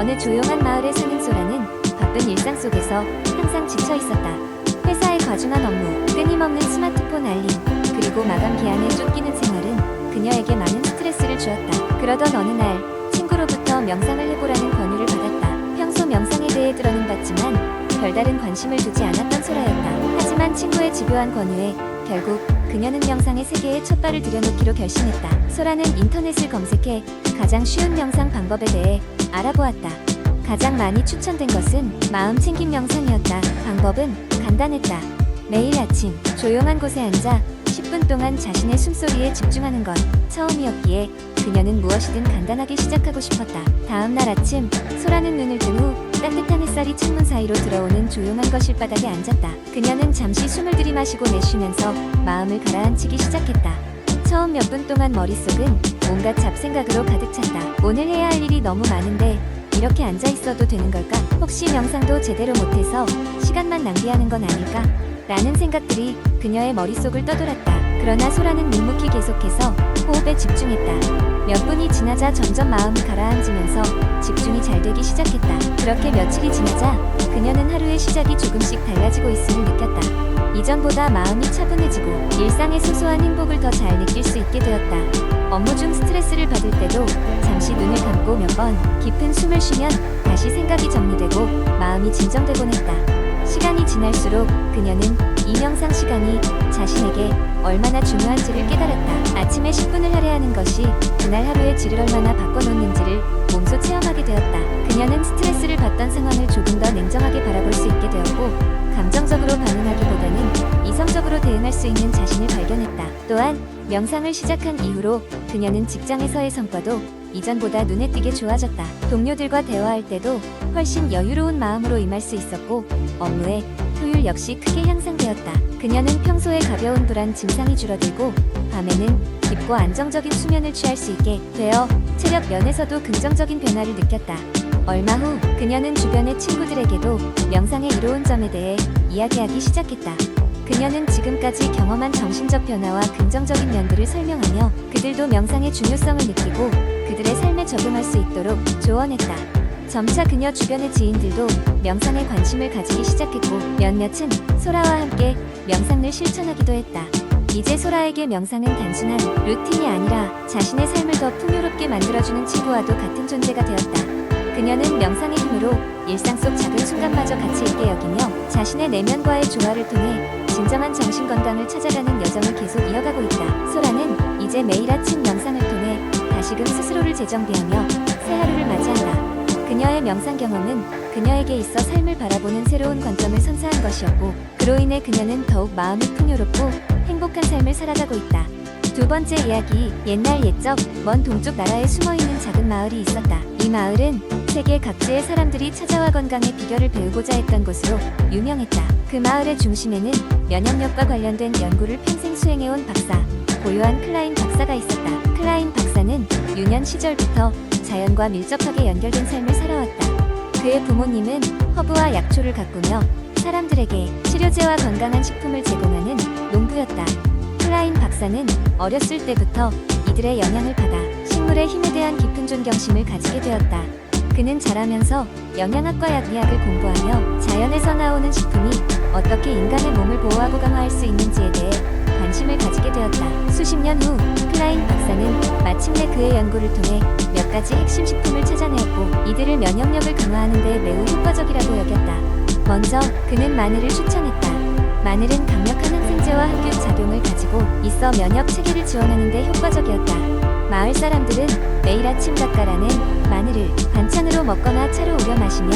어느 조용한 마을에 사는 소라는 바쁜 일상 속에서 항상 지쳐 있었다. 회사의 과중한 업무, 끊임없는 스마트폰 알림, 그리고 마감 기한에 쫓기는 생활은 그녀에게 많은 스트레스를 주었다. 그러던 어느 날 친구로부터 명상을 해보라는 권유를 받았다. 평소 명상에 대해 들어는 봤지만 별다른 관심을 두지 않았던 소라였다. 하지만 친구의 집요한 권유에 결국 그녀는 명상의 세계에 첫 발을 들여놓기로 결심했다. 소라는 인터넷을 검색해 가장 쉬운 명상 방법에 대해 알아보았다. 가장 많이 추천된 것은 마음챙김 명상이었다. 방법은 간단했다. 매일 아침 조용한 곳에 앉아 10분 동안 자신의 숨소리에 집중하는 것. 처음이었기에 그녀는 무엇이든 간단하게 시작하고 싶었다. 다음 날 아침 소라는 눈을 뜬 후 따뜻한 햇살이 창문 사이로 들어오는 조용한 거실 바닥에 앉았다. 그녀는 잠시 숨을 들이마시고 내쉬면서 마음을 가라앉히기 시작했다. 처음 몇 분 동안 머릿속은 온갖 잡생각으로 가득 찼다. 오늘 해야 할 일이 너무 많은데 이렇게 앉아 있어도 되는 걸까? 혹시 명상도 제대로 못해서 시간만 낭비하는 건 아닐까? 라는 생각들이 그녀의 머릿속을 떠돌았다. 그러나 소라는 묵묵히 계속해서 호흡에 집중했다. 몇 분이 지나자 점점 마음이 가라앉으면서 집중이 잘 되기 시작했다. 그렇게 며칠이 지나자 그녀는 하루의 시작이 조금씩 달라지고 있음을 느꼈다. 이전보다 마음이 차분해지고 일상의 소소한 행복을 더 잘 느낄 수 있게 되었다. 업무 중 스트레스를 받을 때도 잠시 눈을 감고 몇 번 깊은 숨을 쉬면 다시 생각이 정리되고 마음이 진정되곤 했다. 시간이 지날수록 그녀는 이 명상 시간이 자신에게 얼마나 중요한지를 깨달았다. 아침에 10분을 할애하는 것이 그날 하루의 질을 얼마나 바꿔놓는지를 몸소 체험하게 되었다. 그녀는 스트레스를 받던 상황을 조금 더 냉정하게 바라볼 수 있게 되었고 감정적으로 반응하기보다는 이성적으로 대응할 수 있는 자신을 발견했다. 또한 명상을 시작한 이후로 그녀는 직장에서의 성과도 이전보다 눈에 띄게 좋아졌다. 동료들과 대화할 때도 훨씬 여유로운 마음으로 임할 수 있었고 업무의 효율 역시 크게 향상되었다. 그녀는 평소에 가벼운 불안 증상이 줄어들고 밤에는 깊고 안정적인 수면을 취할 수 있게 되어 체력 면에서도 긍정적인 변화를 느꼈다. 얼마 후 그녀는 주변의 친구들에게도 명상의 이로운 점에 대해 이야기하기 시작했다. 그녀는 지금까지 경험한 정신적 변화와 긍정적인 면들을 설명하며 그들도 명상의 중요성을 느끼고 그들의 삶에 적용할 수 있도록 조언했다. 점차 그녀 주변의 지인들도 명상에 관심을 가지기 시작했고 몇몇은 소라와 함께 명상을 실천하기도 했다. 이제 소라에게 명상은 단순한 루틴이 아니라 자신의 삶을 더 풍요롭게 만들어주는 친구와도 같은 존재가 되었다. 그녀는 명상의 힘으로 일상 속 작은 순간마저 가치 있게 여기며 자신의 내면과의 조화를 통해 진정한 정신건강을 찾아가는 여정을 계속 이어가고 있다. 소라는 이제 매일 아침 명상을 통해 다시금 스스로를 재정비하며 새 하루를 맞이한다. 그녀의 명상 경험은 그녀에게 있어 삶을 바라보는 새로운 관점을 선사한 것이었고 그로 인해 그녀는 더욱 마음이 풍요롭고 행복한 삶을 살아가고 있다. 두 번째 이야기, 옛날 옛적 먼 동쪽 나라에 숨어있는 작은 마을이 있었다. 이 마을은 세계 각지의 사람들이 찾아와 건강의 비결을 배우고자 했던 곳으로 유명했다. 그 마을의 중심에는 면역력과 관련된 연구를 평생 수행해온 박사, 고요한 클라인 박사가 있었다. 클라인 박사는 유년 시절부터 자연과 밀접하게 연결된 삶을 살아왔다. 그의 부모님은 허브와 약초를 가꾸며 사람들에게 치료제와 건강한 식품을 제공하는 농부였다. 클라인 박사는 어렸을 때부터 이들의 영향을 받아 식물의 힘에 대한 깊은 존경심을 가지게 되었다. 그는 자라면서 영양학과 약의학을 공부하며 자연에서 나오는 식품이 어떻게 인간의 몸을 보호하고 강화할 수 있는지에 대해 관심을 가지게 되었다. 수십 년 후 클라인 박사는 마침내 그의 연구를 통해 몇 가지 핵심 식품을 찾아내었고 이들을 면역력을 강화하는 데 매우 효과적이라고 여겼다. 먼저 그는 마늘을 추천했다. 마늘은 강력한 항생제와 항균 작용을 가지고 있어 면역 체계를 지원하는 데 효과적이었다. 마을 사람들은 매일 아침 닦아라는 마늘을 반찬으로 먹거나 차로 우려 마시며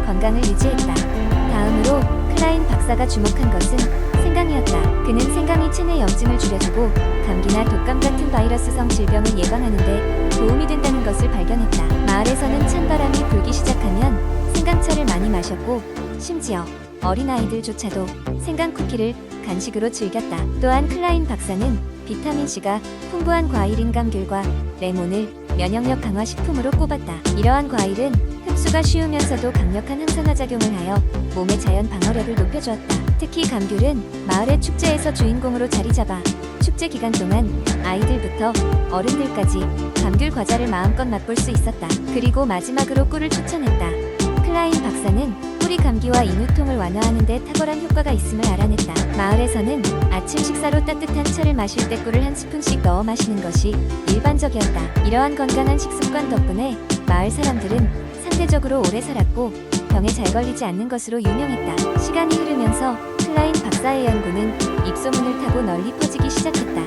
건강을 유지했다. 다음으로 클라인 박사가 주목한 것은 생강이었다. 그는 생강이 체내 염증을 줄여주고 감기나 독감 같은 바이러스성 질병을 예방하는 데 도움이 된다는 것을 발견했다. 마을에서는 찬바람이 불기 시작하면 생강차를 많이 마셨고 심지어 어린아이들조차도 생강 쿠키를 간식으로 즐겼다. 또한 클라인 박사는 비타민C가 풍부한 과일인 감귤과 레몬을 면역력 강화 식품으로 꼽았다. 이러한 과일은 흡수 흡수가 쉬우면서도 강력한 항산화 작용을 하여 몸의 자연 방어력을 높여주었다. 특히 감귤은 마을의 축제에서 주인공으로 자리 잡아 축제 기간 동안 아이들부터 어른들까지 감귤 과자를 마음껏 맛볼 수 있었다. 그리고 마지막으로 꿀을 추천했다. 클라인 박사는 꿀이 감기와 인후통을 완화하는 데 탁월한 효과가 있음을 알아냈다. 마을에서는 아침 식사로 따뜻한 차를 마실 때 꿀을 한 스푼씩 넣어 마시는 것이 일반적이었다. 이러한 건강한 식습관 덕분에 마을 사람들은 상대적으로 오래 살았고 병에 잘 걸리지 않는 것으로 유명했다. 시간이 흐르면서 클라인 박사의 연구는 입소문을 타고 널리 퍼지기 시작했다.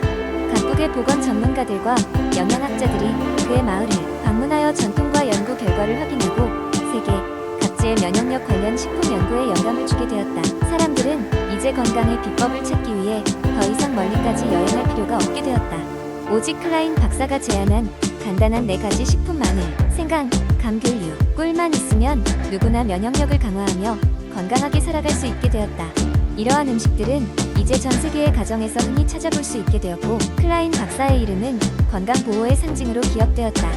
각국의 보건 전문가들과 영양학자들이 그의 마을을 방문하여 전통과 연구 결과를 확인하고 세계 각지의 면역력 관련 식품 연구에 영감을 주게 되었다. 사람들은 이제 건강의 비법을 찾기 위해 더 이상 멀리까지 여행할 필요가 없게 되었다. 오직 클라인 박사가 제안한 간단한 4가지 식품만을 생강, 감귤류, 꿀만 있으면 누구나 면역력을 강화하며 건강하게 살아갈 수 있게 되었다. 이러한 음식들은 이제 전 세계의 가정에서 흔히 찾아볼 수 있게 되었고 클라인 박사의 이름은 건강보호의 상징으로 기억되었다.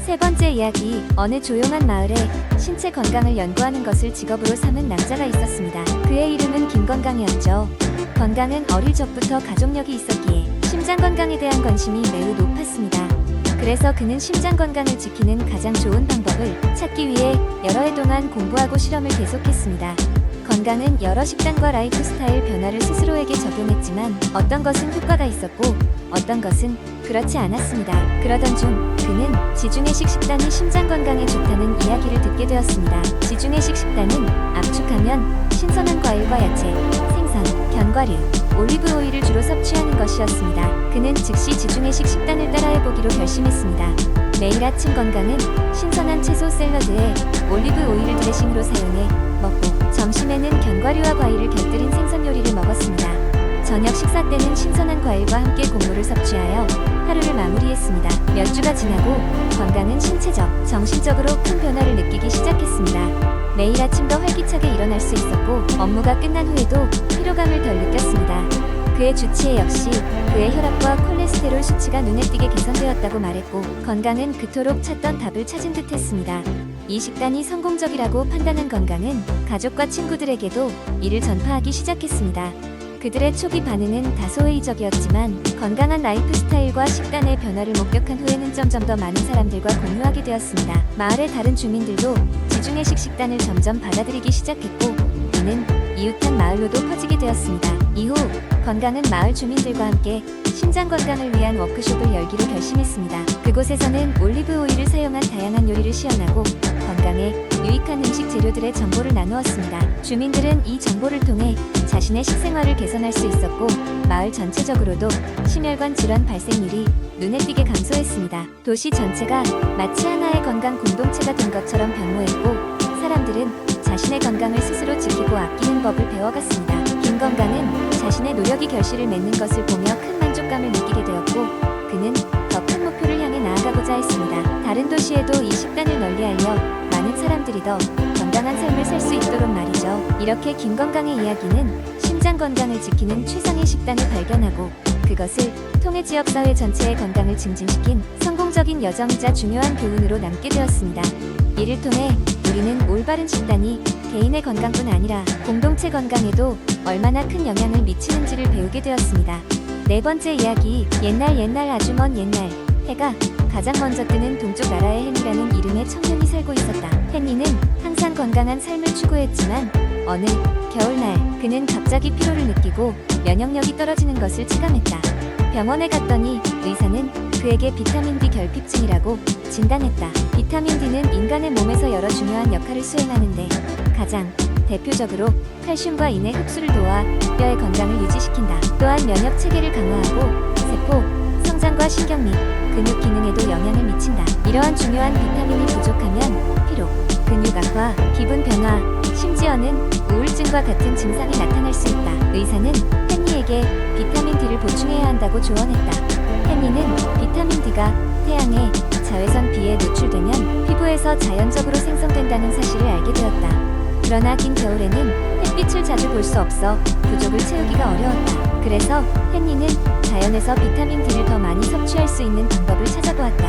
세 번째 이야기, 어느 조용한 마을에 신체 건강을 연구하는 것을 직업으로 삼은 남자가 있었습니다. 그의 이름은 김건강이었죠. 건강은 어릴 적부터 가족력이 있었기에 심장 건강에 대한 관심이 매우 높았습니다. 그래서 그는 심장 건강을 지키는 가장 좋은 방법을 찾기 위해 여러 해 동안 공부하고 실험을 계속했습니다. 건강은 여러 식단과 라이프 스타일 변화를 스스로에게 적용했지만 어떤 것은 효과가 있었고 어떤 것은 그렇지 않았습니다. 그러던 중 그는 지중해식 식단이 심장 건강에 좋다는 이야기를 듣게 되었습니다. 지중해식 식단은 압축하면 신선한 과일과 야채, 생선, 견과류, 올리브 오일을 주로 섭취하는 것이었습니다. 그는 즉시 지중해식 식단을 따라해보기로 결심했습니다. 매일 아침 건강은 신선한 채소 샐러드에 올리브 오일을 드레싱으로 사용해 먹고 점심에는 견과류와 과일을 곁들인 생선 요리를 먹었습니다. 저녁 식사 때는 신선한 과일과 함께 곡물을 섭취하여 하루를 마무리했습니다. 몇 주가 지나고 건강은 신체적, 정신적으로 큰 변화를 느끼기 시작했습니다. 매일 아침 더 활기차게 일어날 수 있었고 업무가 끝난 후에도 피로감을 덜 느꼈습니다. 그의 주치의 역시 그의 혈압과 콜레스테롤 수치가 눈에 띄게 개선되었다고 말했고 건강은 그토록 찾던 답을 찾은 듯 했습니다. 이 식단이 성공적이라고 판단한 건강은 가족과 친구들에게도 이를 전파하기 시작했습니다. 그들의 초기 반응은 다소 회의적이었지만 건강한 라이프 스타일과 식단의 변화를 목격한 후에는 점점 더 많은 사람들과 공유하게 되었습니다. 마을의 다른 주민들도 지중해식 식단을 점점 받아들이기 시작했고 이는 이웃한 마을로도 퍼지게 되었습니다. 이후 건강은 마을 주민들과 함께 심장 건강을 위한 워크숍을 열기로 결심했습니다. 그곳에서는 올리브 오일을 사용한 다양한 요리를 시연하고 건강에 유익한 음식 재료들의 정보를 나누었습니다. 주민들은 이 정보를 통해 자신의 식생활을 개선할 수 있었고 마을 전체적으로도 심혈관 질환 발생률이 눈에 띄게 감소했습니다. 도시 전체가 마치 하나의 건강 공동체가 된 것처럼 변모했고 사람들은 자신의 건강을 스스로 지키고 아끼는 법을 배워갔습니다. 김건강은 자신의 노력이 결실을 맺는 것을 보며 큰 만족감을 느끼게 되었고 그는 더 큰 목표를 향해 나아가고자 했습니다. 다른 도시에도 이 식단을 널리 알려 많은 사람들이 더 건강한 삶을 살 수 있도록 말이죠. 이렇게 김건강의 이야기는 심장 건강을 지키는 최상의 식단을 발견하고 그것을 통해 지역사회 전체의 건강을 증진시킨 성공적인 여정이자 중요한 교훈으로 남게 되었습니다. 이를 통해 우리는 올바른 식단이 개인의 건강뿐 아니라 공동체 건강에도 얼마나 큰 영향을 미치는지를 배우게 되었습니다. 네 번째 이야기, 옛날 아주 먼 옛날 해가 가장 먼저 뜨는 동쪽 나라의 헨리라는 이름의 청년이 살고 있었다. 헨리는 항상 건강한 삶을 추구했지만 어느 겨울날 그는 갑자기 피로를 느끼고 면역력이 떨어지는 것을 체감했다. 병원에 갔더니 의사는 그에게 비타민 D 결핍증이라고 진단했다. 비타민 D는 인간의 몸에서 여러 중요한 역할을 수행하는데 가장 대표적으로 칼슘과 인의 흡수를 도와 뼈의 건강을 유지시킨다. 또한 면역 체계를 강화하고 세포, 성장과 신경 및 근육 기능에도 영향을 미친다. 이러한 중요한 비타민이 부족하면 피로, 근육 악화, 기분 변화, 심지어는 우울증과 같은 증상이 나타날 수 있다. 의사는 헨리에게 비타민 D를 보충해야 한다고 조언했다. 헨리는 비타민 D가 태양의 자외선 B에 노출되면 피부에서 자연적으로 생성된다는 사실을 알게 되었다. 그러나 긴 겨울에는 햇빛을 자주 볼 수 없어 부족을 채우기가 어려웠다. 그래서 헨리는 자연에서 비타민 D를 더 많이 섭취할 수 있는 방법을 찾아보았다.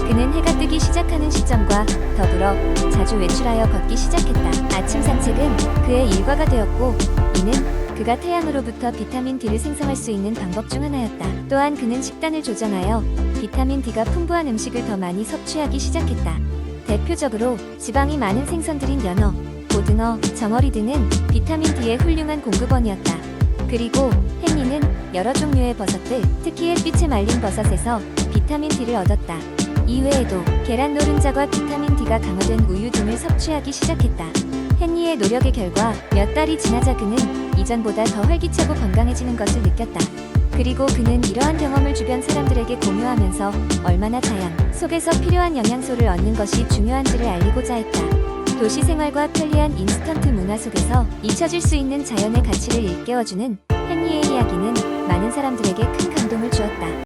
그는 해가 뜨기 시작하는 시점과 더불어 자주 외출하여 걷기 시작했다. 아침 산책은 그의 일과가 되었고 이는 그가 태양으로부터 비타민 D를 생성할 수 있는 방법 중 하나였다. 또한 그는 식단을 조정하여 비타민 D가 풍부한 음식을 더 많이 섭취하기 시작했다. 대표적으로 지방이 많은 생선들인 연어, 고등어, 정어리 등은 비타민 D의 훌륭한 공급원이었다. 그리고 헨리는 여러 종류의 버섯들, 특히 햇빛에 말린 버섯에서 비타민 D를 얻었다. 이외에도 계란 노른자과 비타민 D가 강화된 우유 등을 섭취하기 시작했다. 헨리의 노력의 결과 몇 달이 지나자 그는 이전보다 더 활기차고 건강해지는 것을 느꼈다. 그리고 그는 이러한 경험을 주변 사람들에게 공유하면서 얼마나 자연 속에서 필요한 영양소를 얻는 것이 중요한지를 알리고자 했다. 도시 생활과 편리한 인스턴트 문화 속에서 잊혀질 수 있는 자연의 가치를 일깨워주는 헨리의 이야기는 많은 사람들에게 큰 감동을 주었다.